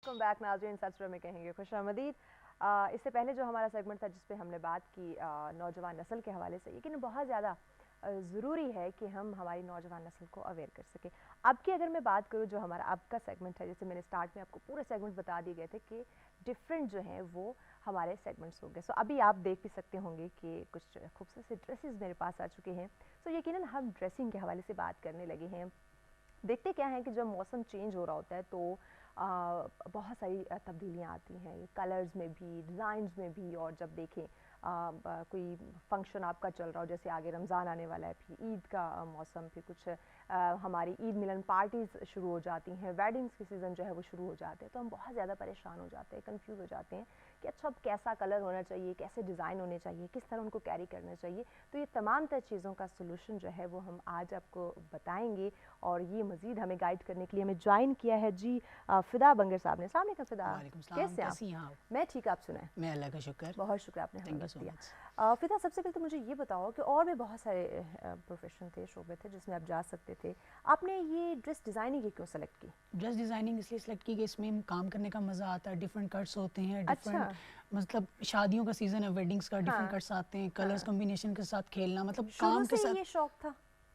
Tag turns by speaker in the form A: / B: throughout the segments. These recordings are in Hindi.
A: वेलकम बैक नाज़रीन, सच में कहेंगे खुशामदीद। इससे पहले जो हमारा सेगमेंट था जिस पे हमने बात की नौजवान नस्ल के हवाले से, लेकिन बहुत ज़्यादा ज़रूरी है कि हम हमारी नौजवान नस्ल को अवेयर कर सकें। अब की अगर मैं बात करूँ जो हमारा अब का सेगमेंट है, जैसे मैंने स्टार्ट में आपको पूरे सेगमेंट बता दिए गए थे कि डिफरेंट जो हैं वो हमारे सेगमेंट्स हो गए। सो अभी आप देख भी सकते होंगे कि कुछ खूबसूरत से ड्रेसेस मेरे पास आ चुके हैं। सो यकीनन हम ड्रेसिंग के हवाले से बात करने लगे हैं। देखते क्या है कि जब मौसम चेंज हो रहा होता है तो बहुत सारी तब्दीलियाँ आती हैं, कलर्स में भी, डिज़ाइंस में भी। और जब देखें कोई फंक्शन आपका चल रहा हो, जैसे आगे रमज़ान आने वाला है, फिर ईद का मौसम, फिर कुछ हमारी ईद मिलन पार्टीज़ शुरू हो जाती हैं, वेडिंग्स के सीज़न जो है वो शुरू हो जाते हैं, तो हम बहुत ज़्यादा परेशान हो जाते हैं, कंफ्यूज हो जाते हैं कि अच्छा अब कैसा कलर होना चाहिए, कैसे डिज़ाइन होने चाहिए, किस तरह उनको कैरी करना चाहिए। तो ये तमाम तर चीज़ों का सोल्यूशन जो है वो हम आज आपको बताएंगे। और ये मज़ीद हमें गाइड करने के लिए हमें ज्वाइन किया है जी फ़िदा बंगर साहब ने। अस्सलाम वालेकुम फ़िदा, कैसे आप? मैं ठीक, आप सुनाएं?
B: मैं अल्लाह का शुक्र,
A: बहुत शुक्र आपने हमें वक्त दिया। फ़िदा, सबसे पहले तो मुझे ये बताओ कि और भी बहुत सारे प्रोफेशन थे, शोबे थे जिसमें आप जा सकते थे, आपने ये ड्रेस डिज़ाइनिंग ही क्यों सेलेक्ट की?
B: ड्रेस डिज़ाइनिंग इसलिए सेलेक्ट की कि इसमें काम करने का मज़ा आता है, डिफरेंट कट्स होते हैं,
A: अच्छा।
B: मतलब शादियों का सीज़न है, वेडिंग्स का, डिफरेंट कट्स आते हैं, कलर्स कॉम्बिनेशन के साथ खेलना, मतलब काम के साथ
A: ये शौक था?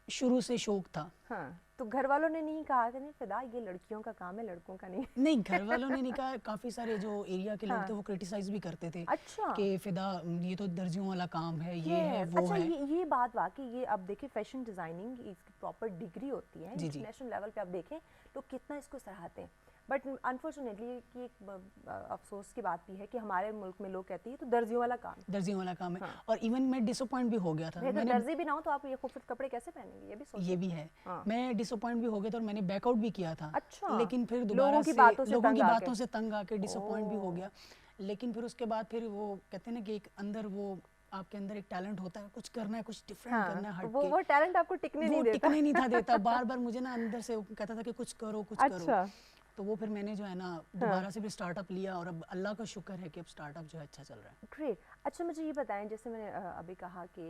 B: शुरू से शौक था।
A: हाँ, तो घर वालों ने नहीं कहा कि नहीं फ़िदा ये लड़कियों का काम है, लड़कों का नहीं?
B: नहीं, घर वालों ने नहीं कहा, काफ़ी सारे जो एरिया के लोग थे वो क्रिटिसाइज़ भी करते थे।
A: अच्छा।
B: कि फ़िदा ये तो दर्जियों वाला काम है, ये है, वो
A: अच्छा,
B: है।
A: ये बात वाकई, ये अब देखिए फैशन डिज़ाइनिंग इसकी प्रॉपर डिग्री होती है, इंटरनेशनल लेवल पे आप देखें तो कितना इसको सराहते हैं। बट अनफॉर्चुनेटली कि एक अफसोस की बात भी है कि हमारे मुल्क में लोग कहते हैं तो दर्जियों वाला काम है।
B: दर्जियों वाला काम है। हाँ। और इवन मैं डिसअपॉइंट भी हो गया था।
A: मैंने दर्जी भी ना हो तो आप ये खूबसूरत कपड़े कैसे पहनेंगे, ये भी सोचो।
B: ये भी है। हाँ। मैं डिसअपॉइंट भी हो गया था और मैंने बैकआउट भी किया था।
A: अच्छा।
B: लेकिन फिर दोबारा लोगों की बातों से तंग आके डिसअपॉइंट भी हो गया। लेकिन फिर उसके बाद फिर वो कहते हैं ना कि एक अंदर वो आपके अंदर एक टैलेंट होता है, कुछ करना है, कुछ डिफरेंट करना है, हट के।
A: वो टैलेंट आपको टिकने नहीं था
B: देता। बार-बार मुझे ना अंदर से कहता था कि कुछ करो, कुछ करो। तो वो फिर मैंने जो है ना दोबारा से भी स्टार्टअप लिया और अब अल्लाह का शुक्र है कि अब स्टार्टअप जो है अच्छा चल रहा है।
A: ग्रेट। अच्छा, मुझे ये बताएं, जैसे मैंने अभी कहा कि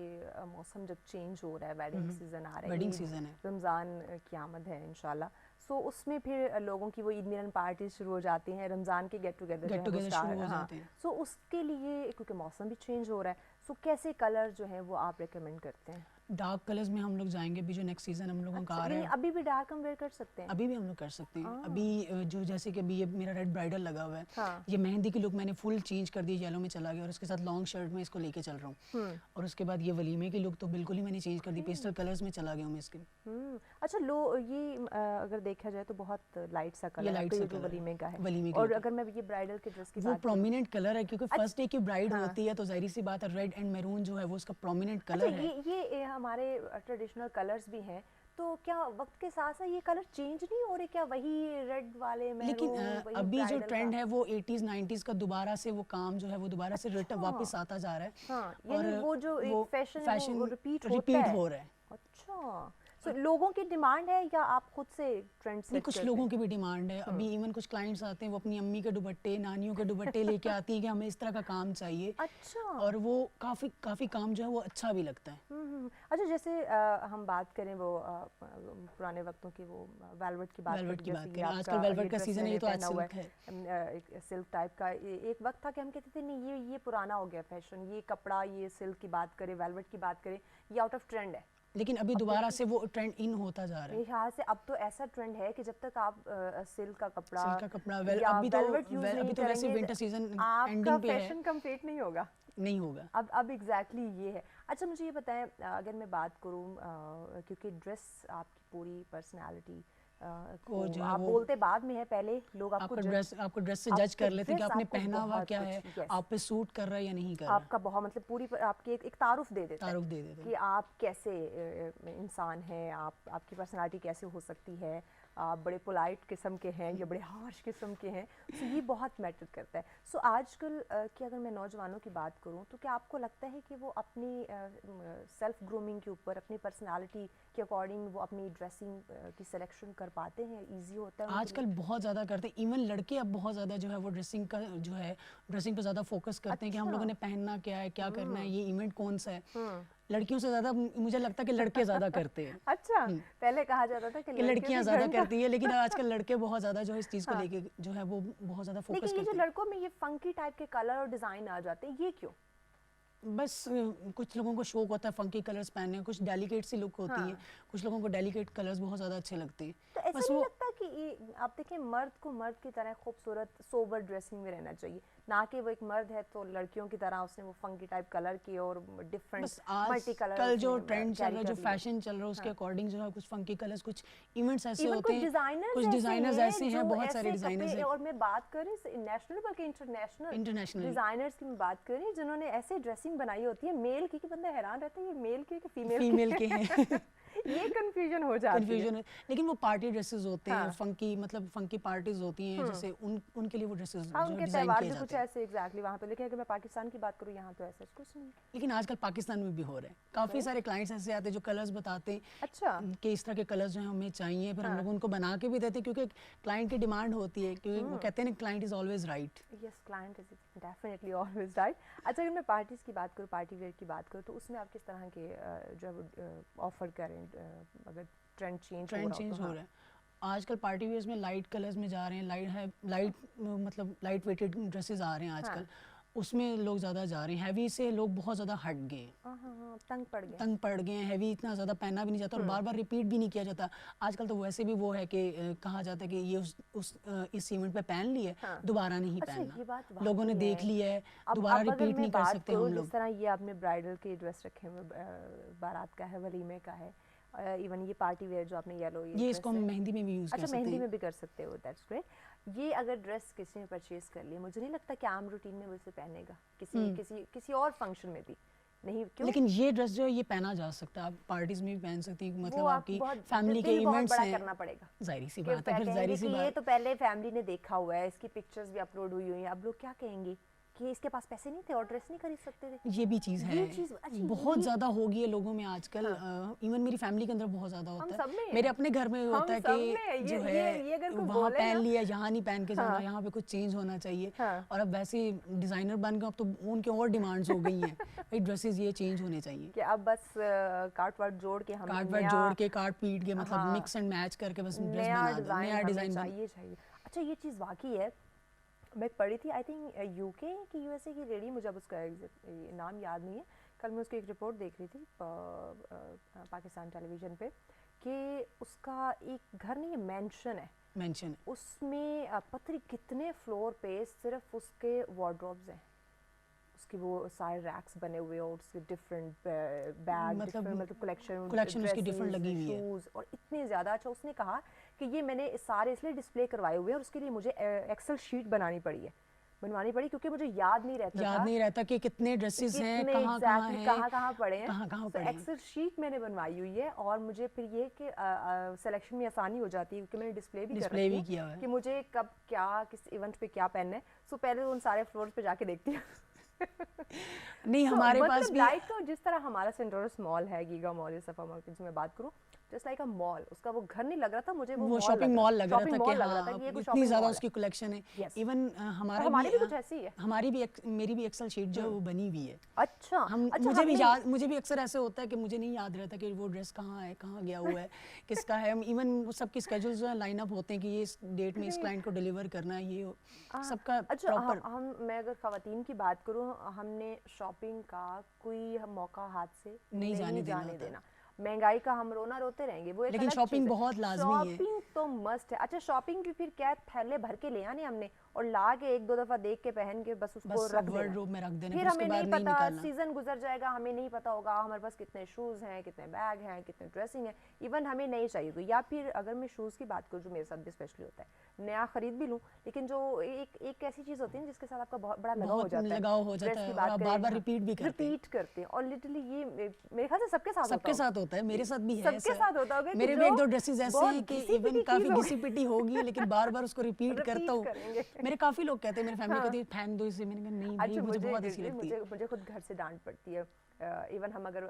A: मौसम जब चेंज हो रहा है, वेडिंग सीजन आ रहा है,
B: वेडिंग सीजन है,
A: रमज़ान की आमद है इंशाल्लाह। सो उसमें फिर लोगों की वो ईद मिलन पार्टी शुरू हो जाती हैं, रमज़ान के गेट टुगेदर
B: शुरू हो जाते हैं।
A: सो उसके लिए क्योंकि मौसम भी चेंज हो रहा है, सो कैसे कलर जो है वो आप रिकमेंड करते हैं?
B: डार्क कलर्स में हम लोग जाएंगे भी, जो नेक्स्ट सीजन हम लोगों का आ रहा है।
A: अभी भी डार्क हम वेयर कर सकते हैं?
B: अभी भी हम लोग कर सकते हैं। अभी जो जैसे कि अभी ये मेरा रेड ब्राइडल लगा हुआ है। हाँ। ये मेहंदी की लुक मैंने फुल चेंज कर दी, येलो में चला गया और उसके साथ लॉन्ग शर्ट में इसको लेके चल रहा हूँ। और उसके बाद ये वलीमे की लुक तो बिल्कुल ही मैंने चेंज कर दी, पेस्टल कलर्स में चला गया हूँ मैं इसके।
A: अच्छा, ये अगर देखा जाए तो बहुत लाइट सा कलर है, ये जो वलीमे का है।
B: वलीमे
A: और अगर मैं ये ब्राइडल के ड्रेस की
B: वो प्रोमिनेंट कलर है क्योंकि फर्स्ट डे की ब्राइड होती है तो जाहिर सी बात है रेड एंड मैरून जो है वो उसका प्रोमिनेंट कलर है।
A: ये हमारे ट्रेडिशनल कलर्स भी हैं, तो क्या वक्त के साथ साथ ये कलर चेंज नहीं हो रहे क्या, वही रेड वाले में?
B: लेकिन अभी जो ट्रेंड है वो 80s 90s का दोबारा से वो काम जो है वो दोबारा से वापस आता जा रहा है।
A: हाँ, और वो जो एक फैशन वो रिपीट
B: हो रहा है।
A: अच्छा, so, लोगों की डिमांड है या आप खुद से ट्रेंड सेट?
B: नहीं, कुछ लोगों की भी डिमांड है। अभी इवन कुछ क्लाइंट्स आते हैं वो अपनी अम्मी के दुपट्टे, नानियों के दुपट्टे लेके आती हैं कि हमें इस तरह का काम चाहिए।
A: अच्छा। और
B: वो काफ़ी काम जो है वो अच्छा भी लगता है।
A: अच्छा, जैसे हम बात करें वो पुराने वक्तों की, वो वेलवेट की बात करें,
B: आजकल वेलवेट का सीजन है, ये तो आज सिल्क
A: है, सिल्क टाइप का। एक वक्त था कि हम कहते थे नहीं ये पुराना हो गया फैशन, ये कपड़ा, ये सिल्क की बात करें, वेलवेट की बात करें, ये आउट ऑफ ट्रेंड है।
B: लेकिन अभी दोबारा से वो ट्रेंड इन होता जा रहा है।
A: मेरे ख्याल से अब तो ऐसा ट्रेंड है कि जब तक आप सिल्क का कपड़ा
B: अभी तो वैसे विंटर सीजन एंडिंग पे है,
A: फैशन कंप्लीट नहीं होगा। अब एग्जैक्टली ये है। अच्छा, मुझे ये बताएं, अगर मैं बात करूं क्योंकि ड्रेस आपकी पूरी पर्सनालिटी को जो आप बोलते बाद में है, पहले लोग आपको
B: ड्रेस से जज कर लेते हैं कि आपने पहना हुआ क्या है, आप पे सूट कर रहा है या नहीं कर रहा।
A: आपका बहुत मतलब पूरी आपकी एक तारुफ दे देते हैं कि आप कैसे इंसान हैं, आपकी पर्सनालिटी कैसे हो सकती है, आप बड़े पोलाइट किस्म के हैं या बड़े हार्श किस्म के हैं। सो ये बहुत मैटर करता है। सो आजकल की अगर मैं नौजवानों की बात करूं तो क्या आपको लगता है कि वो अपनी सेल्फ ग्रूमिंग के ऊपर, अपनी पर्सनालिटी के अकॉर्डिंग वो अपनी ड्रेसिंग की सिलेक्शन कर पाते हैं, ईजी होता है?
B: आजकल बहुत ज़्यादा करते हैं। इवन लड़के अब बहुत ज़्यादा जो है वो ड्रेसिंग पे ज़्यादा फोकस करते हैं कि हम लोगों ने पहनना क्या है, क्या करना है, ये इवेंट कौन सा है। लड़कियों से ज्यादा मुझे लगता है कि लड़के ज्यादा करते हैं।
A: अच्छा, पहले कहा जाता था कि
B: लड़कियां ज्यादा करती है, लेकिन आजकल लड़के बहुत ज्यादा जो है इस चीज को लेके जो है वो बहुत ज्यादा फोकस करते हैं।
A: लेकिन ये जो लड़कों में ये फंकी टाइप के कलर और डिजाइन आ जाते हैं, ये क्यों?
B: बस कुछ लोगों को शौक होता है फंकी कलर्स पहनने, कुछ डेलिकेट सी लुक होती है, कुछ लोगों को डेलिकेट कलर्स बहुत ज़्यादा अच्छे लगते हैं।
A: तो ऐसा नहीं लगता कि ये आप देखें, मर्द को मर्द की तरह खूबसूरत सोबर ड्रेसिंग में रहना चाहिए, ना कि वो एक मर्द है तो लड़कियों की तरह उसने वो फंकी टाइप कलर की और डिफरेंट मल्टी कलर।
B: कल जो ट्रेंड चल रहा है, जो फैशन चल रहा है, उसके अकॉर्डिंग जो है कुछ फंकी कलर्स, कुछ इवेंट्स ऐसे होते हैं, कुछ डिजाइनर्स ऐसे हैं, बहुत सारे डिजाइनर्स हैं।
A: और मैं बात करें नेशनल बल्कि इंटरनेशनल डिजाइनर्स की बात करें जिन्होंने ऐसे ड्रेसिंग बनाई होती है मेल की कि बंदा हैरान रहता है ये मेल के कि फीमेल के हैं। ये कंफ्यूजन हो जाती है।
B: लेकिन वो पार्टी ड्रेसेस होते हैं, फंकी मतलब फंकी पार्टीज होती हैं, जैसे उनके लिए वो ड्रेसेस जो डिजाइन किए जाते हैं
A: कुछ ऐसे एग्जैक्टली वहां पे। लेकिन अगर मैं पाकिस्तान की बात करूं, यहाँ तो ऐसा कुछ नहीं।
B: लेकिन आजकल पाकिस्तान में भी हो रहा है, काफी सारे क्लाइंट्स ऐसे आते हैं जो कलर्स बताते हैं,
A: अच्छा,
B: कि इस तरह के कलर्स जो हैं हमें चाहिए, फिर हम लोग उनको बना के भी देते हैं, क्योंकि क्लाइंट की डिमांड होती है, क्योंकि वो कहते हैं client is always right.
A: Yes, client is definitely always right. अच्छा, अगर मैं पार्टीज की बात करूं, पार्टी वेयर की बात करूं, तो उसमें आप किस तरह के जो है ऑफर करें अगर ट्रेंड चेंज
B: हो रहा है? आजकल पार्टी वेयर्स में लाइट कलर्स में जा रहे हैं, मतलब लाइट वेटेड ड्रेसेस आ रहे हैं आजकल, उसमें लोग ज़्यादा जा रहे हैं। हैवी से लोग बहुत ज़्यादा हट गए, तंग पड़ गए हैं। हैवी इतना ज़्यादा पहना भी नहीं जाता और बार बार रिपीट भी नहीं किया जाता। आजकल तो वैसे भी वो है कि कहा जाता है कि ये इस इवेंट पे पहन लिए, दोबारा नहीं पहनना, लोगों ने देख लिया है, दोबारा रिपीट नहीं कर सकते हम लोग।
A: जिस तरह ये आपने ब्राइडल के ड्रेस रखे हुए, बारात का है, वलीमे का है, इवन ये पार्टी वेयर जो आपने येलो,
B: ये इसको हम मेहंदी में भी यूज कर सकते हैं।
A: अच्छा, मेहंदी में भी कर सकते हो, दैट्स ग्रेट। ये अगर ड्रेस किसी ने परचेज कर लिया, मुझे नहीं लगता कि आम रूटीन में वो इसे पहनेगा किसी और फंक्शन में भी नहीं। क्यों?
B: लेकिन ये ड्रेस जो है ये पहना जा सकता है, आप पार्टीज में भी पहन सकती हैं, मतलब आपकी फैमिली के इवेंट्स हैं,
A: करना पड़ेगा,
B: जाहिर सी बात है, फिर जाहिर सी बात।
A: ये तो पहले फैमिली ने देखा हुआ है, इसकी पिक्चर्स भी अपलोड हुई हुई हैं, अब लोग क्या कहेंगे कि इसके पास पैसे नहीं थे और ड्रेस नहीं खरीद सकते थे।
B: ये भी चीज़ है, बहुत ज़्यादा हो गई है लोगों में आजकल। इवन मेरी फैमिली के अंदर बहुत ज़्यादा होता है, मेरे अपने घर में होता है कि जो है वहाँ पहन लिया, यहाँ नहीं पहन के जाना, यहाँ पे कुछ चेंज होना चाहिए। और अब वैसे डिज़ाइनर बन गए, अब तो उनके और डिमांड्स हो गई हैं, भाई ड्रेसेस ये चेंज होने चाहिए
A: कि अब बस काट वाट जोड़ के,
B: काट पीट के, मतलब मिक्स एंड मैच करके बस नया डिज़ाइन
A: चाहिए। अच्छा, ये चीज़ वाकई है। मैं पढ़ी थी, आई थिंक यूके की यूएसए की लेडी, मुझे अब उसका नाम याद नहीं है, कल मैं उसकी एक रिपोर्ट देख रही थी पाकिस्तान टेलीविज़न पे, कि उसका एक घर नहीं, मैंशन है, उसमें पता नहीं कितने फ्लोर पे सिर्फ उसके वार्डरोब्स हैं, उसकी वो सारे रैक्स बने हुए और उसके डिफरेंट बैग, मतलब कलेक्शन उसकी डिफरेंट लगी हुई है, और इतने ज़्यादा। अच्छा, उसने कहा कि ये मैंने सारे इसलिए डिस्प्ले करवाए हुए हैं और उसके लिए मुझे एक्सेल शीट बनवानी पड़ी क्योंकि मुझे याद नहीं रहता
B: कि कितने ड्रेसेस हैं, कहाँ
A: पड़े हैं। तो एक्सेल शीट मैंने बनवाई हुई है और मुझे फिर ये कि सिलेक्शन में आसानी हो जाती है क्योंकि मैंने डिस्प्ले भी किया है कि मुझे कब क्या किस इवेंट पे क्या पहनना है। सो पहले उन सारे फ्लोर पे जाके देखती हूँ।
B: नहीं, हमारे पास भी
A: लाइक तो जिस तरह हमारा सेंटोरस मॉल है, गीगा मॉल या सफा मॉल की मैं बात करूँ, जस्ट लाइक अ मॉल, उसका वो घर नहीं लग रहा था मुझे, वो
B: शॉपिंग मॉल लग रहा था कि इतनी ज़्यादा उसकी कलेक्शन है। इवन
A: हमारी भी कुछ ऐसी है,
B: मेरी भी एक्सेल शीट जो वो बनी हुई है।
A: अच्छा,
B: मुझे भी अक्सर ऐसे होता है कि मुझे नहीं याद रहता कि वो ड्रेस कहाँ है, कहाँ गया हुआ है, किसका है। इवन सबके स्केड्यूल्स जो है लाइन अप होते हैं कि ये इस डेट में इस क्लाइंट को डिलीवर करना है, ये सबका प्रॉपर।
A: मैं अगर ख़वातीन की बात करूँ, हमने शॉपिंग का कोई मौका हाथ से नहीं जाने देना। महंगाई का हम रोना रोते रहेंगे, वो
B: लेकिन शॉपिंग बहुत लाजमी है।
A: शॉपिंग तो मस्ट है। अच्छा, शॉपिंग की फिर क्या थैले भर के ले आने हमने और ला के एक दो दफा देख के पहन के बस उसको रख देना। फिर हमें नहीं पता, सीजन गुजर जाएगा, हमें नहीं पता होगा हमारे पास कितने शूज हैं, कितने बैग हैं, कितने ड्रेसिंग है, इवन हमें नहीं चाहिए तो। या फिर अगर मैं शूज की बात करूँ, जो मेरे साथ भी स्पेशली होता है, नया खरीद भी लूँ, लेकिन जो एक ऐसी चीज होती है जिसके साथ आपका बहुत बड़ा लगाव हो जाता है,
B: बार-बार रिपीट
A: करते हैं। और लिटरली ये मेरे ख्याल से सबके साथ होता है,
B: मेरे साथ भी है,
A: सबके साथ होता होगा।
B: मेरे भी एक दो ड्रेसेस ऐसे हैं कि इवन काफी घिसी-पिटी होगी लेकिन बार-बार उसको रिपीट करता हूँ। मेरे काफी लोग कहते हैं, मेरी फैमिली कहती है पहन दो इसे, मैंने कहा नहीं भाई, मुझे बहुत अच्छी लगती है।
A: मुझे खुद घर से डांट पड़ती है। इवन हम अगर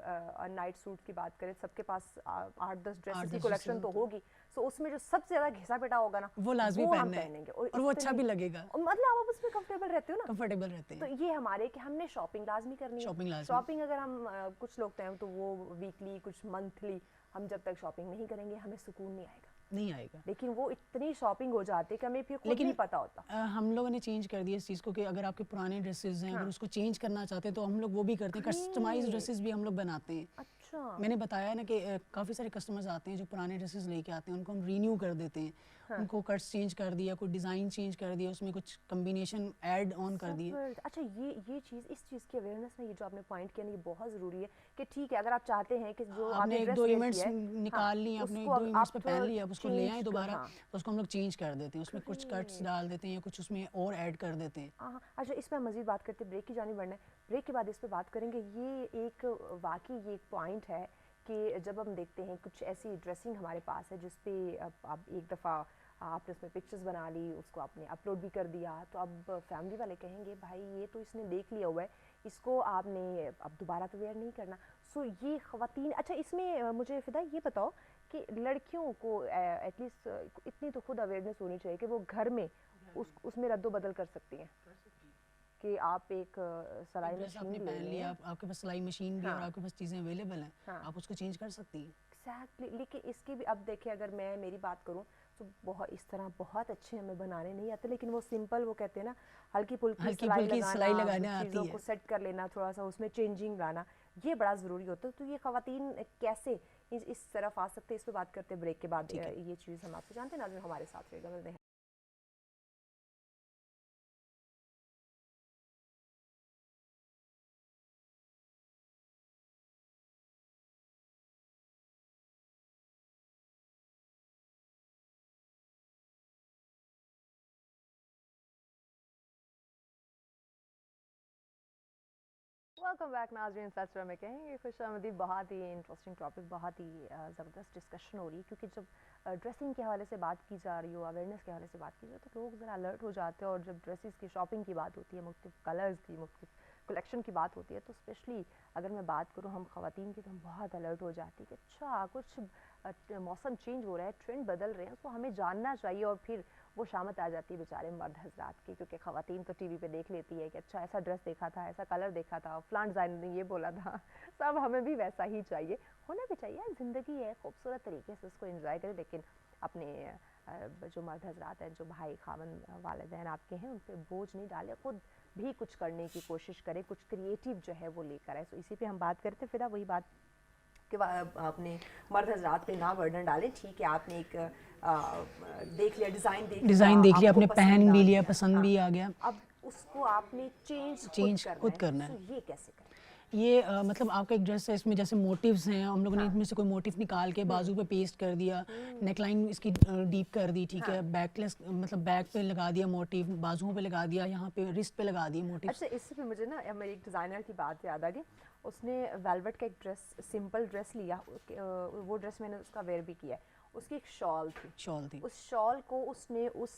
A: नाइट सूट की बात करें, सबके पास 8-10 ड्रेसेस की कलेक्शन तो होगी, सो उसमें जो सबसे ज्यादा घिसा पिटा होगा ना
B: वो लाजमी
A: पहनेंगे
B: और वो अच्छा भी लगेगा,
A: मतलब आप उसमें कंफर्टेबल रहते हो ना,
B: कंफर्टेबल रहते हैं।
A: तो ये हमारे कि हमने शॉपिंग लाजमी करनी है। शॉपिंग अगर हम कुछ लोग तो हैं तो वो वीकली कुछ मंथली, हम जब तक शॉपिंग नहीं करेंगे हमें सुकून नहीं आएगा। लेकिन वो इतनी शॉपिंग हो जाती है कि हमें फिर खुद नहीं पता होता।
B: हम लोगों ने चेंज कर दिया इस चीज़ को कि अगर आपके पुराने ड्रेसेस हैं, अगर उसको चेंज करना चाहते हैं तो हम लोग वो भी करते हैं, कस्टमाइज ड्रेसेस भी हम लोग बनाते हैं।
A: अच्छा,
B: मैंने बताया ना कि काफ़ी सारे कस्टमर्स आते हैं जो पुराने ड्रेसेस लेके आते हैं, उनको हम रीन्यू कर देते हैं। उनको कट्स चेंज कर दिया, कोई डिज़ाइन चेंज कर दिया, उसमें कुछ कम्बिनेशन ऐड ऑन कर दिए।
A: अच्छा, ये चीज़, इस चीज़ की अवेयरनेस में ये जो आपने पॉइंट किया ना, ये बहुत ज़रूरी है कि ठीक है अगर आप चाहते हैं कि जो
B: आपने एक दो इवेंट्स निकाल ली, आपने एक दो इवेंट्स पे पहन लिया, अब उसको ले आए दोबारा, तो उसको हम लोग चेंज कर देते हैं, उसमें कुछ कट्स डाल देते हैं या कुछ उसमें और ऐड कर देते हैं।
A: अच्छा, इस पर मज़ीद बात करते, ब्रेक की जानी बढ़ना है, ब्रेक के बाद इस पर बात करेंगे। ये एक वाकई ये एक पॉइंट है कि जब हम देखते हैं कुछ ऐसी ड्रेसिंग हमारे पास है जिसपे अब एक दफ़ा आपने उसमें पिक्चर्स बना ली, उसको आपने अपलोड भी कर दिया, तो अब फैमिली वाले कहेंगे भाई ये तो इसने देख लिया हुआ है, इसको आपने अब दोबारा तो वेयर नहीं करना। सो ये ख़वातीन, अच्छा इसमें मुझे फिदा ये बताओ कि लड़कियों को एटलीस्ट इतनी तो खुद अवेयरनेस होनी चाहिए कि वो घर में उसमें रद्दो बदल कर सकती हैं कि आप एक सिलाई मशीन
B: पहन लिया, आपके पास सिलाई मशीन भी और आपके पास चीज़ें अवेलेबल हैं, आप उसको चेंज कर सकती हैं।
A: एग्जैक्टली, लेकिन इसकी भी अब देखिए, अगर मैं मेरी बात करूं तो बहुत इस तरह बहुत अच्छे हमें बनाने नहीं आते, लेकिन वो सिंपल, वो कहते हैं ना हल्की फुल्की सिलाई लगाना, चीज़ों को सेट कर लेना, थोड़ा सा उसमें चेंजिंग लाना, ये बड़ा ज़रूरी होता है। तो ये ख़वातीन कैसे इस तरफ आ सकते हैं, इस पर बात करते हैं ब्रेक के बाद। ये चीज़ हम आपसे जानते हैं ना, हमारे साथ रहेगा। वेलकम बैक नाज़रीन, सच में कहेंगे खुशामदीद। बहुत ही इंटरेस्टिंग टॉपिक, बहुत ही ज़बरदस्त डिस्कशन हो रही है, क्योंकि जब ड्रेसिंग के हवाले से बात की जा रही हो, अवेयरनेस के हवाले से बात की जाए, तो लोग ज़रा अलर्ट हो जाते हैं। और जब ड्रेसेस की शॉपिंग की बात होती है, मुख्तलिफ कलर्स की, मुख्तलिफ कलेक्शन की बात होती है, तो स्पेशली अगर मैं बात करूँ हम ख़वातीन की, तो हम बहुत अलर्ट हो जाती है कि अच्छा कुछ मौसम चेंज हो रहा है, ट्रेंड बदल रहे हैं, तो हमें जानना चाहिए। और फिर वो शामत आ जाती है बेचारे मर्द हजरात की, क्योंकि ख़वातीन तो टीवी पे देख लेती है कि अच्छा ऐसा ड्रेस देखा था, ऐसा कलर देखा था, फलान डिज़ाइनर ने ये बोला था, सब हमें भी वैसा ही चाहिए, होना भी चाहिए। ज़िंदगी है, खूबसूरत तरीके से उसको एंजॉय करें, लेकिन अपने जो मर्द हजरात हैं, जो भाई खावन वालिदैन आपके हैं, उन पर बोझ नहीं डालें, खुद भी कुछ करने की कोशिश करें, कुछ क्रिएटिव जो है वो लेकर आए। सो इसी पे हम बात करते फिर वही बात कि आपने मर्द हजरात पे ना बर्डन डालें। ठीक है, आपने एक देख लिया, डिज़ाइन देख लिया,
B: आपने पहन भी लिया, पसंद भी आ गया,
A: अब उसको आपने चेंज
B: खुद करना है।
A: ये कैसे करें?
B: ये मतलब आपका एक ड्रेस है, इसमें जैसे मोटिव्स हैं, हम लोगों ने इनमें से कोई मोटिव निकाल के बाजू पे पेस्ट कर दिया, नेकलाइन इसकी डीप कर दी, ठीक है, बैकलेस मतलब बैक पे लगा दिया मोटिव, बाजुओं पे लगा दिया, यहाँ पे रिस्ट पे लगा दिया मोटिव।
A: अच्छा, इससे भी मुझे ना मेरी एक डिज़ाइनर की बात याद आ गई। उसने वेलवेट का एक ड्रेस, सिंपल ड्रेस लिया, वो ड्रेस मैंने उसका वेयर भी किया है। उसकी एक शॉल थी, उस शॉल को उसने उस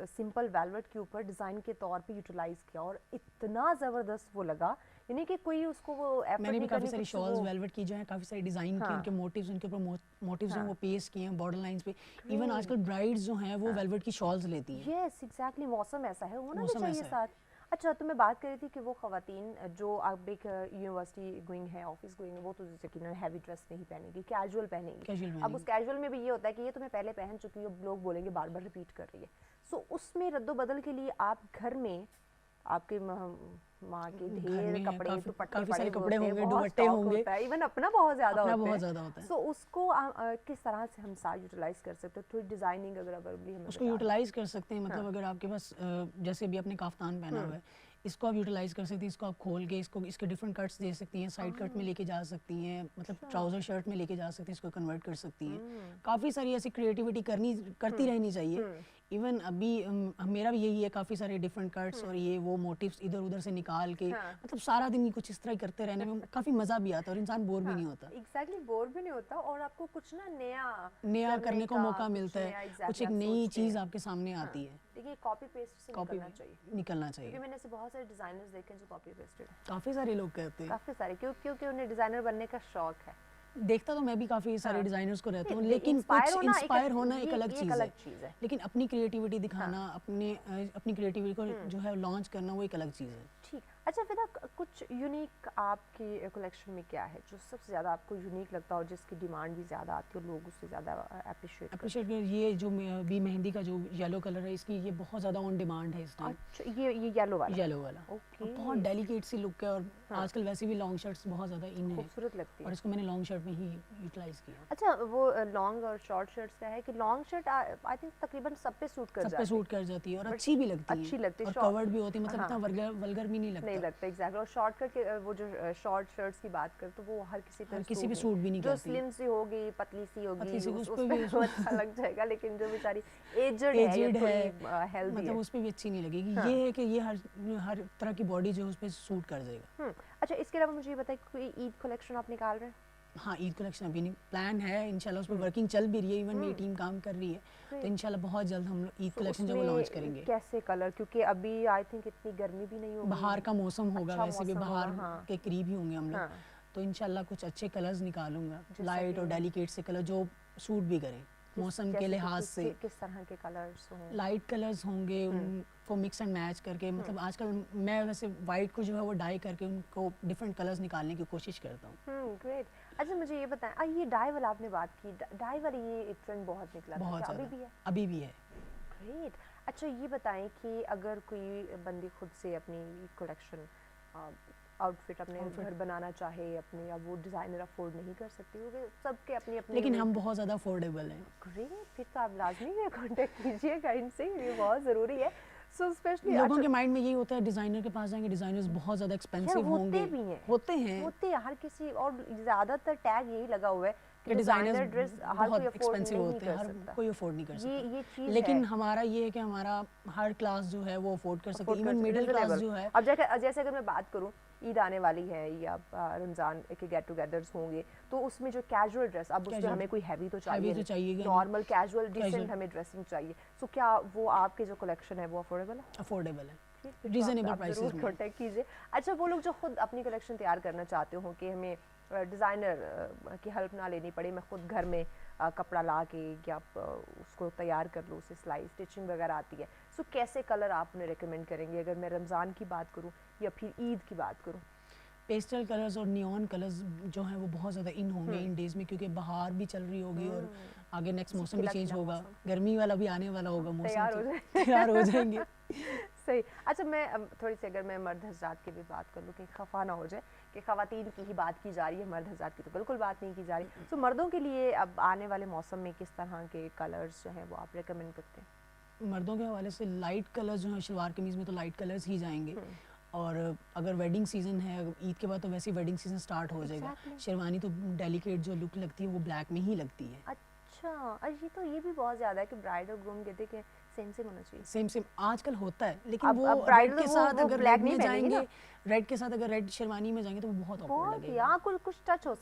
A: सिंपल वेलवेट के ऊपर डिज़ाइन के तौर पे यूटिलाइज किया, और इतना ज़बरदस्त वो लगा, यानी कि कोई उसको वो
B: मैंने भी काफ़ी सारी शॉल्स वेलवेट की जो है, काफ़ी सारी डिज़ाइन की, उनके मोटिव्स, उनके ऊपर मोटिव्स हैं वो पेस्ट किए हैं बॉर्डर लाइंस पे। इवन आजकल ब्राइड्स जो हैं वो वेलवेट की शॉल्स लेती हैं।
A: यस एग्जैक्टली, मौसम ऐसा है, होना भी चाहिए साथ। अच्छा, तो मैं बात कर रही थी कि वो ख़वातीन जो अब एक यूनिवर्सिटी गोइंग है, ऑफिस गोइंग है, वो तो यकीनन हैवी ड्रेस नहीं पहनेगी, कैजुअल पहनेगी। अब उस कैजुअल में भी ये होता है कि ये तो मैं पहले पहन चुकी हूँ, लोग बोलेंगे बार बार रिपीट कर रही है। सो उसमें रद्दोबदल के लिए आप घर में, आपके माँ के ढेर कपड़े, दुपट्टे पड़े होंगे, दुपट्टे होंगे, इवन अपना बहुत ज़्यादा होता है। सो उसको किस तरह से हम साथ यूटिलाइज कर सकते हैं? थोड़ी डिज़ाइनिंग अगर भी हमें
B: उसको यूटिलाइज कर सकते हैं, मतलब अगर आपके पास जैसे भी आपने काफ्तान पहना हुआ है, इसको आप यूटिलाइज कर सकती हैं, इसको आप खोल के इसके डिफरेंट कट्स दे सकती हैं, साइड कट में लेके जा सकती हैं, मतलब ट्राउज़र शर्ट में लेके जा सकती हैं, इसको कन्वर्ट कर सकती हैं। काफ़ी सारी ऐसी क्रिएटिविटी करती रहनी चाहिए। इवन अभी मेरा भी यही है, काफ़ी सारे डिफरेंट कट्स और ये वो मोटिव्स इधर उधर से निकाल के, मतलब सारा दिन कुछ इस तरह ही करते रहने में काफ़ी मज़ा भी आता है और इंसान बोर भी नहीं होता।
A: एग्जैक्टली, बोर भी नहीं होता, और आपको कुछ ना
B: नया करने को मौका मिलता है, कुछ एक नई चीज़ आपके सामने आती है।
A: देखिए, कॉपी पेस्ट से
B: निकलना चाहिए।
A: क्योंकि मैंने ऐसे बहुत सारे डिज़ाइनर्स देखे हैं जो कॉपी पेस्टेड,
B: काफ़ी सारे लोग कहते हैं,
A: काफ़ी सारे, क्योंकि उन्हें डिज़ाइनर बनने का शौक है।
B: देखता तो मैं भी काफ़ी सारे डिज़ाइनर्स को रहता हूँ,
A: नहीं,
B: लेकिन
A: इंस्पायर
B: कुछ
A: होना
B: इंस्पायर होना एक अलग चीज़
A: चीज़ है।
B: लेकिन अपनी क्रिएटिविटी दिखाना, अपनी क्रिएटिविटी को जो है लॉन्च करना, वो एक अलग चीज़ है।
A: ठीक। अच्छा फिदा, कुछ यूनिक आपकी कलेक्शन में क्या है जो सबसे ज़्यादा आपको यूनिक लगता हो, जिसकी डिमांड भी ज़्यादा आती हो, लोग उससे ज़्यादा
B: अप्रिशिएट ये जो भी मेहंदी का जो येलो कलर है, इसकी ये बहुत ज़्यादा ऑन डिमांड है इस टाइम।
A: अच्छा, ये येलो वाला।
B: और बहुत डेलिकेट सी लुक है, और आजकल वैसे भी लॉन्ग शर्ट्स बहुत ज़्यादा इन है,
A: खूबसूरत लगती है,
B: और इसको मैंने लॉन्ग शर्ट में ही यूटिलाइज किया।
A: अच्छा, वो लॉन्ग और शॉर्ट शर्ट्स का है कि लॉन्ग शर्ट आई थिंक तकरीबन सब पे सूट कर जाती है
B: और अच्छी भी लगती है, और कवर्ड भी होती है, मतलब इतना वल्गर भी नहीं लगता
A: एग्जैक्टली। और शॉर्ट कट के वो जो शॉर्ट शर्ट्स की बात कर, तो वो हर किसी पे
B: सूट भी नहीं करती।
A: जो स्लिम सी होगी, पतली सी होगी, उस पे अच्छा लग जाएगा, लेकिन जो बेचारी एजड है हेल्दी
B: मतलब उस पे भी अच्छी नहीं लगेगी। ये है कि ये हर तरह की बॉडी जो है उस पे सूट कर जाएगा।
A: अच्छा, इसके अलावा मुझे ये बताइए, कोई ईद कलेक्शन आप निकाल रहे हैं?
B: हाँ, ईद कलेक्शन अभी नहीं, प्लान है इंशाल्लाह, उस पर वर्किंग चल भी रही है, इवन मेरी टीम काम कर रही है, तो इंशाल्लाह बहुत जल्द हम ईद कलेक्शन जो लॉन्च करेंगे।
A: कैसे कलर, क्योंकि अभी आई थिंक इतनी गर्मी भी नहीं होगी,
B: बाहर का मौसम होगा, वैसे भी बाहर के करीब ही होंगे हम लोग, तो इंशाल्लाह कुछ अच्छे कलर्स निकालूंगा, लाइट और डेलिकेट से कलर जो सूट भी करें मौसम के लिहाज से।
A: किस तरह के कलर्स होंगे?
B: लाइट कलर्स होंगे, उनको मिक्स एंड मैच करके, मतलब आजकल मैं वैसे वाइट को जो है वो डाई करके उनको डिफरेंट कलर्स निकालने की कोशिश करता हूँ।
A: ग्रेट। अच्छा, मुझे ये बताएं, ये डाई वाला आपने बात की, डाई वाली ये ट्रेंड बहुत निकला था, क्या अभी भी है? ग्रेट। अच्छा, ये बताएं कि अगर कोई बंदी खुद से अपनी कलेक्शन आउटफिट अपने घर बनाना चाहे अपने, या वो डिज़ाइनर अफोर्ड नहीं कर सकती, क्योंकि सबके अपनी अपनी,
B: लेकिन हम बहुत ज़्यादा अफोर्डेबल हैं।
A: ग्रेट, फिर तो आप लाजमी कांटेक्ट कीजिएगा इनसे, ये बहुत ज़रूरी है। So स्पेशली
B: लोगों के माइंड में यही होता है, डिज़ाइनर के पास जाएंगे, डिज़ाइनर्स बहुत ज़्यादा एक्सपेंसिव होंगे, होते हैं
A: हर किसी, और ज़्यादातर टैग यही लगा हुआ है
B: कि डिज़ाइनर ड्रेस बहुत एक्सपेंसिव होते हैं, हर कोई अफोर्ड नहीं कर सकता।
A: ये चीज़
B: लेकिन हमारा ये है कि हमारा हर क्लास जो है वो अफोर्ड कर सकती है, इवन मिडिल क्लास जो है।
A: अब जैसे अगर मैं बात करूँ, ईद आने वाली है या रमज़ान के गेट टुगेदर्स होंगे, तो उसमें जो कैजुअल ड्रेस, अब उसमें हमें कोई हैवी तो चाहिए, नॉर्मल कैजुअल डिसेंट हमें ड्रेसिंग चाहिए, सो क्या वो आपके जो कलेक्शन है वो अफोर्डेबल है?
B: अफोर्डेबल है, रीजनेबल प्राइसेस में।
A: कांटेक्ट कीजिए। अच्छा, वो लोग जो खुद अपनी कलेक्शन तैयार करना चाहते हो कि हमें डिज़ाइनर की हेल्प ना लेनी पड़े, मैं खुद घर में कपड़ा ला के या उसको तैयार कर लूँ, उसे सिलाई स्टिचिंग वगैरह आती है, सो कैसे कलर आप उन्हें रिकमेंड करेंगे? अगर मैं रमज़ान की बात करूँ या फिर ईद की बात करूँ?
B: पेस्टल कलर्स और नियॉन कलर्स जो हैं वो बहुत ज़्यादा इन होंगे इन डेज़ में, क्योंकि बाहर भी चल रही होगी और आगे नेक्स्ट मौसम भी चेंज होगा, गर्मी वाला भी आने वाला होगा, मौसम तैयार हो जाएंगे।
A: सही। अच्छा, मैं थोड़ी सी अगर मैं मर्द हज़रात की भी बात कर लूँ, कि खफा ना हो जाए कि ख़वातीन की ही बात की जा रही है, मर्द हज़रात की तो बिल्कुल बात नहीं की जा रही, तो मर्दों के लिए अब आने वाले मौसम में किस तरह के कलर्स जो हैं वो आप रिकमेंड करते हैं?
B: मर्दों के हवाले से लाइट कलर्स जो हैं, शलवार कमीज़ में तो लाइट कलर्स ही जाएंगे, और अगर वेडिंग सीज़न है, ईद के बाद तो वैसे ही वेडिंग सीज़न स्टार्ट हो जाएगा, शेरवानी तो डेलिकेट जो लुक लगती है वो ब्लैक में ही लगती है।
A: अच्छा, ये भी बहुत ज़्यादा है कि ब्राइड और ग्रूम कहते हैं सेम होना चाहिए,
B: सेम आजकल होता है, लेकिन वो रेड के साथ अगर ब्लैक में जाएंगे, रेड के साथ अगर रेड शेरवानी में जाएंगे तो वो बहुत ऑकवर्ड लगेगा।
A: हां, कुछ टच हो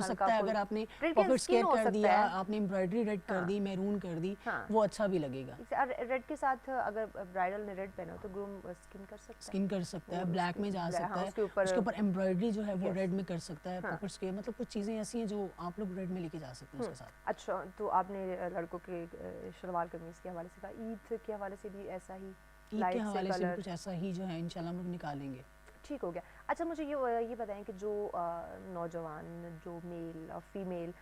A: सकता है,
B: अगर आपने पॉकेट स्केयर कर दिया, आपने एम्ब्रॉयडरी रेड कर दी, मैरून कर दी, वो अच्छा भी लगेगा।
A: रेड के साथ अगर ब्राइडल ने रेड पहना तो ग्रूम स्किन कर सकता है,
B: ब्लैक में जा सकता है, उसके ऊपर एम्ब्रॉयडरी जो है वो रेड में कर सकता है, पॉकेट स्केयर, मतलब कुछ चीज़ें ऐसी हैं जो आप लोग रेड में लेके जा सकते हैं उसके साथ।
A: अच्छा, तो आपने लड़कों के शलवार कमीज के हवाले से कहा, ईद के हवाले से भी ऐसा ही,
B: ईद के हवाले से भी कुछ ऐसा ही जो है इंशाल्लाह हम लोग निकालेंगे।
A: ठीक हो गया। अच्छा, मुझे ये बताएं कि जो नौजवान, जो मेल और फीमेल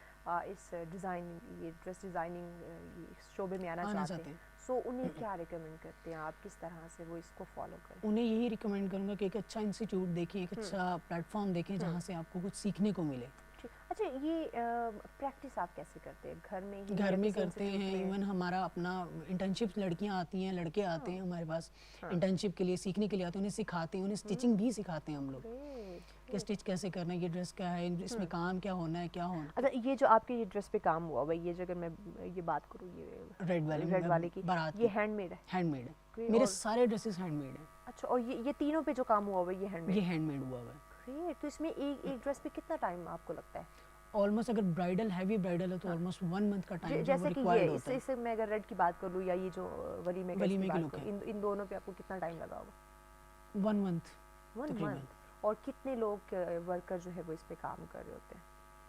A: इस डिज़ाइनिंग, ये ड्रेस डिज़ाइनिंग शोबे में आना चाहते हैं, सो उन्हें क्या रिकमेंड करते हैं आप, किस तरह से वो इसको फॉलो करें?
B: उन्हें यही रिकमेंड करूँगा कि एक अच्छा इंस्टीट्यूट देखें, एक अच्छा प्लेटफॉर्म देखें जहाँ से आपको कुछ सीखने को मिले।
A: अच्छा, ये प्रैक्टिस आप कैसे करते हैं? घर में ही?
B: घर में करते हैं, इवन हमारा अपना इंटर्नशिप, लड़कियां आती हैं, लड़के आते हैं हमारे पास इंटर्नशिप के लिए, सीखने के लिए आते हैं, उन्हें सिखाते हैं, उन्हें स्टिचिंग भी सिखाते हैं हम लोग कि स्टिच कैसे करना है, ये ड्रेस क्या है, इसमें काम क्या होना है, क्या होना।
A: अच्छा, ये जो आपके ये ड्रेस पे काम हुआ हुआ, ये अगर मैं ये बात करूँ, ये रेड वाले की बारात, ये हैंडमेड है?
B: हैंडमेड है, मेरे सारे ड्रेसेस हैंडमेड हैं।
A: अच्छा, और ये तीनों पे जो काम हुआ हुआ, ये हैंडमेड
B: हुआ हुआ है।
A: ग्रेट। तो इसमें एक ड्रेस पे कितना टाइम आपको लगता है?
B: ऑलमोस्ट अगर ब्राइडल, हैवी ब्राइडल है तो ऑलमोस्ट 1 मंथ का टाइम
A: जैसे कि ये इससे मैं अगर रेड की बात कर लूँ, या ये जो वलीमे की लुक है, इन दोनों पे आपको कितना टाइम लगा होगा?
B: 1 मंथ।
A: और कितने लोग वर्कर जो है वो इस पे काम कर रहे होते हैं?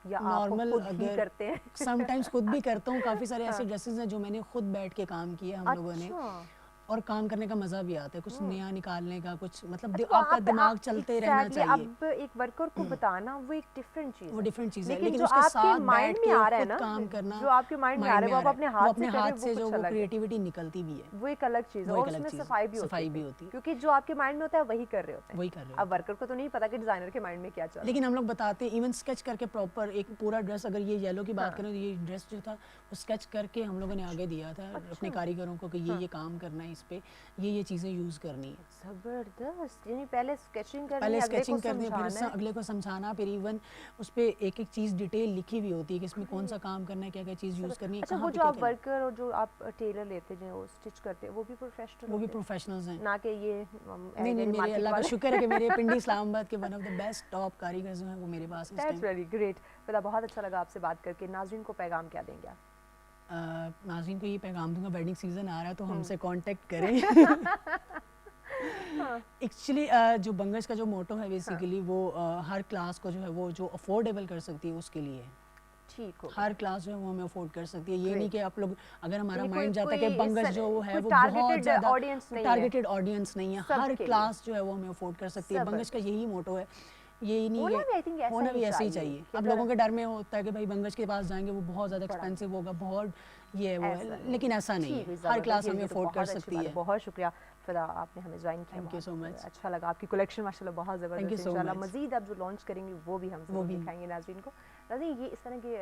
A: या
B: नॉर्मल
A: आप खुद ही
B: अगर
A: करते हैं?
B: समटाइम्स खुद भी करता हूँ, काफ़ी सारे ऐसे ड्रेसेस हैं जो मैंने खुद बैठ के काम किया हम लोगों ने,
A: अच्छा।
B: और काम करने का मज़ा भी आता है, कुछ नया निकालने का, कुछ मतलब
A: अच्छा,
B: आपका दिमाग चलते रहना चाहिए।
A: अब एक वर्कर को बताना वो एक डिफरेंट चीज़
B: वो
A: है,
B: डिफरेंट चीज़ है,
A: लेकिन
B: लेकिन
A: जो
B: उसके
A: आपके
B: साथ
A: माइंड
B: बैठ
A: में
B: के
A: आ रहा है
B: खुद
A: ना,
B: काम करना
A: जो आपके माइंड में आ रहा है वो आप अपने
B: वो
A: हाथ
B: अपने
A: से कर रहे
B: हाथ
A: हो,
B: से
A: वो
B: जो
A: कुछ
B: वो
A: अलग है,
B: क्रिएटिविटी निकलती भी है,
A: वो एक अलग चीज़ है,
B: वो
A: और
B: एक अलग
A: उसमें
B: चीज़ है,
A: सफाई भी
B: सफाई
A: होती
B: भी
A: है,
B: होती है,
A: क्योंकि जो आपके माइंड में होता है वही कर रहे होते हैं।
B: वही कर रहे
A: अब
B: होते हैं।
A: वर्कर को तो नहीं पता कि डिज़ाइनर के माइंड में क्या चल रहा है।
B: लेकिन हम लोग बताते हैं, इवन स्केच करके प्रॉपर एक पूरा ड्रेस, अगर ये येलो की बात करें तो ये ड्रेस जो था वो स्केच करके हम लोगों ने आगे दिया था अपने कारीगरों को कि ये काम करना है, इस पे ये चीज़ें यूज़ करनी है।
A: ज़बरदस्त, यानी पहले स्केचिंग करनी
B: पहले
A: है, अगले को
B: स्केचिंग करनी है, फिर
A: समझाना है।
B: अगले को समझाना, फिर इवन उस पे एक-एक चीज़ डिटेल लिखी हुई होती है कि इसमें कौन सा काम करना है, क्या-क्या चीज़ यूज़ करनी है,
A: अच्छा,
B: कहाँ
A: वो
B: पे
A: जो
B: क्या
A: आप
B: करना है।
A: वर्कर और जो आप टेलर लेते हैं, वो स्टिच करते हैं, वो भी प्रोफेशनल
B: वो भी
A: होते हैं?
B: प्रोफेशनल्स हैं।
A: ना कि ये
B: नहीं, नहीं, मेरे
A: मार्केट
B: अल्लाह का
A: वाले?
B: शुक्र है कि मेरे पिंडी इस्लामाबाद के one of the best top कारीगर जो हैं वो मेरे पास इस टाइम।
A: That's very great. फिदा, बहुत अच्छा लगा आपसे बात करके। नाज़रीन को पैगाम क्या देंगे आप?
B: नाज़रीन को ये पैगाम दूंगा, वेडिंग सीजन आ रहा है तो हमसे कांटेक्ट करें। एक्चुअली जो बंगश का जो मोटो है बेसिकली वो हर क्लास को जो है वो जो अफोर्डेबल कर सकती है उसके लिए,
A: ठीक हो,
B: हर क्लास जो है वो हमें अफोर्ड कर सकती है। ये नहीं कि आप लोग, अगर हमारा
A: यानी
B: माइंड जाता है कि
A: कोई
B: बंगश जो है वो
A: टारगेटेड
B: बहुत ज़्यादा
A: ऑडियंस नहीं है,
B: टारगेटेड ऑडियंस नहीं है, हर
A: सबके लिए।
B: क्लास जो है वो हमें अफोर्ड कर सकती है। बंगश का यही मोटो है, यही नहीं
A: होना
B: है,
A: भी आई थिंक ऐसा
B: होना भी ऐसे ही
A: चाहिए
B: चाहिए।
A: कि
B: अब
A: अगर
B: लोगों के डर में होता है कि भाई बंगश के पास जाएंगे वो बहुत ज़्यादा
A: बड़ा
B: एक्सपेंसिव होगा, बहुत ये है वो
A: ऐसा
B: है,
A: नहीं।
B: लेकिन ऐसा नहीं
A: ठीक
B: है,
A: है,
B: हर
A: ज़बरदस्त,
B: क्लास
A: ये
B: हमें
A: तो
B: अफोर्ड कर
A: बहुत अच्छी
B: सकती
A: बात
B: है।
A: बहुत शुक्रिया फिदा, आपने हमें ज्वाइन किया।
B: Thank you so much.
A: अच्छा लगा, आपकी कलेक्शन माशाल्लाह बहुत
B: थैंक
A: ज़बरदस्त
B: यू
A: है।
B: सो
A: इंशाल्लाह
B: मच।
A: मज़ीद आप जो लॉन्च करेंगे वो भी हम
B: वो भी
A: दिखाएंगे नाज़रीन को। नाज़रीन, ये इस तरह के